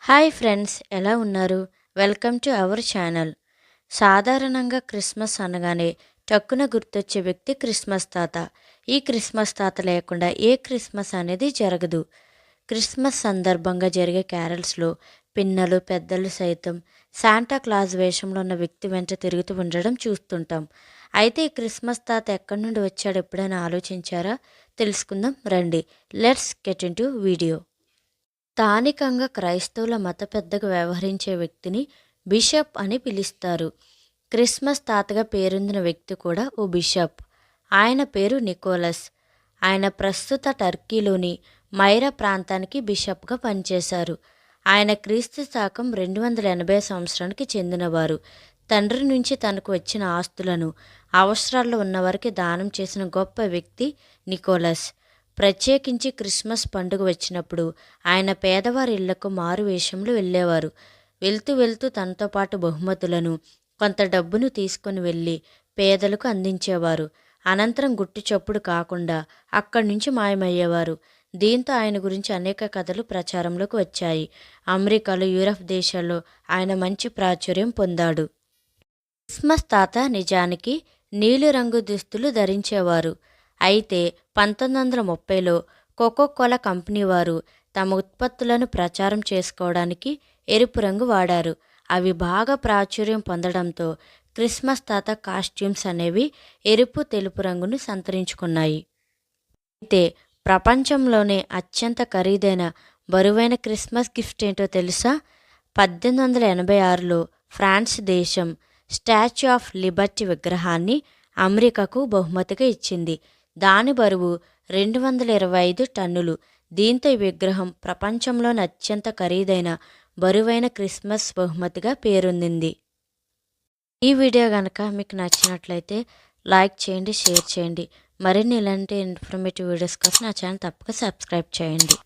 Hi friends, ఎలా ఉన్నారు? Welcome to our channel. సాధారణంగా క్రిస్మస్ అనగానే టక్కున గుర్తొచ్చే వ్యక్తి క్రిస్మస్ తాత. ఈ క్రిస్మస్ తాత లేకుండా ఏ క్రిస్మస్ అనేది జరగదు. క్రిస్మస్ సందర్భంగా జరిగే క్యారల్స్లో పిన్నలు పెద్దలు సైతం శాంటా క్లాజ్ వేషంలో ఉన్న వ్యక్తి వెంట తిరుగుతూ ఉండడం చూస్తుంటాం. అయితే ఈ క్రిస్మస్ తాత ఎక్కడి నుండి వచ్చాడు ఎప్పుడైనా ఆలోచించారా? తెలుసుకుందాం రండి. Let's get in to video. స్థానికంగా క్రైస్తవుల మత పెద్దగా వ్యవహరించే వ్యక్తిని బిషప్ అని పిలుస్తారు. క్రిస్మస్ తాతగా పేరొందిన వ్యక్తి కూడా ఓ బిషప్. ఆయన పేరు నికోలస్. ఆయన ప్రస్తుత టర్కీలోని మైరా ప్రాంతానికి బిషప్గా పనిచేశారు. ఆయన క్రీస్తు శకం 280 సంవత్సరానికి చెందినవారు. తండ్రి నుంచి తనకు వచ్చిన ఆస్తులను అవసరాల్లో ఉన్నవారికి దానం చేసిన గొప్ప వ్యక్తి నికోలస్. ప్రత్యేకించి క్రిస్మస్ పండుగ వచ్చినప్పుడు ఆయన పేదవారి ఇళ్లకు మారు వేషంలో వెళ్ళేవారు. వెళ్తూ వెళ్తూ తనతో పాటు బహుమతులను, కొంత డబ్బును తీసుకొని వెళ్ళి పేదలకు అందించేవారు. అనంతరం గుట్టు చప్పుడు కాకుండా అక్కడి నుంచి మాయమయ్యేవారు. దీంతో ఆయన గురించి అనేక కథలు ప్రచారంలోకి వచ్చాయి. అమెరికాలో, యూరప్ దేశాల్లో ఆయన మంచి ప్రాచుర్యం పొందాడు. క్రిస్మస్ తాత నిజానికి నీలిరంగు దుస్తులు ధరించేవారు. అయితే 1930లో కోకోకోలా కంపెనీ వారు తమ ఉత్పత్తులను ప్రచారం చేసుకోవడానికి ఎరుపు రంగు వాడారు. అవి బాగా ప్రాచుర్యం పొందడంతో క్రిస్మస్ తాత కాస్ట్యూమ్స్ అనేవి ఎరుపు, తెలుపు రంగును సంతరించుకున్నాయి. అయితే ప్రపంచంలోనే అత్యంత ఖరీదైన, బరువైన క్రిస్మస్ గిఫ్ట్ ఏంటో తెలుసా? 1886లో ఫ్రాన్స్ దేశం స్టాచ్యూ ఆఫ్ లిబర్టీ విగ్రహాన్ని అమెరికాకు బహుమతిగా ఇచ్చింది. దాని బరువు 225 టన్నులు. దీంతో ఈ విగ్రహం ప్రపంచంలోని అత్యంత ఖరీదైన, బరువైన క్రిస్మస్ బహుమతిగా పేరొందింది. ఈ వీడియో కనుక మీకు నచ్చినట్లయితే లైక్ చేయండి, షేర్ చేయండి. మరిన్ని ఇలాంటి ఇన్ఫర్మేటివ్ వీడియోస్ కోసం నా ఛానల్ తప్పక సబ్స్క్రైబ్ చేయండి.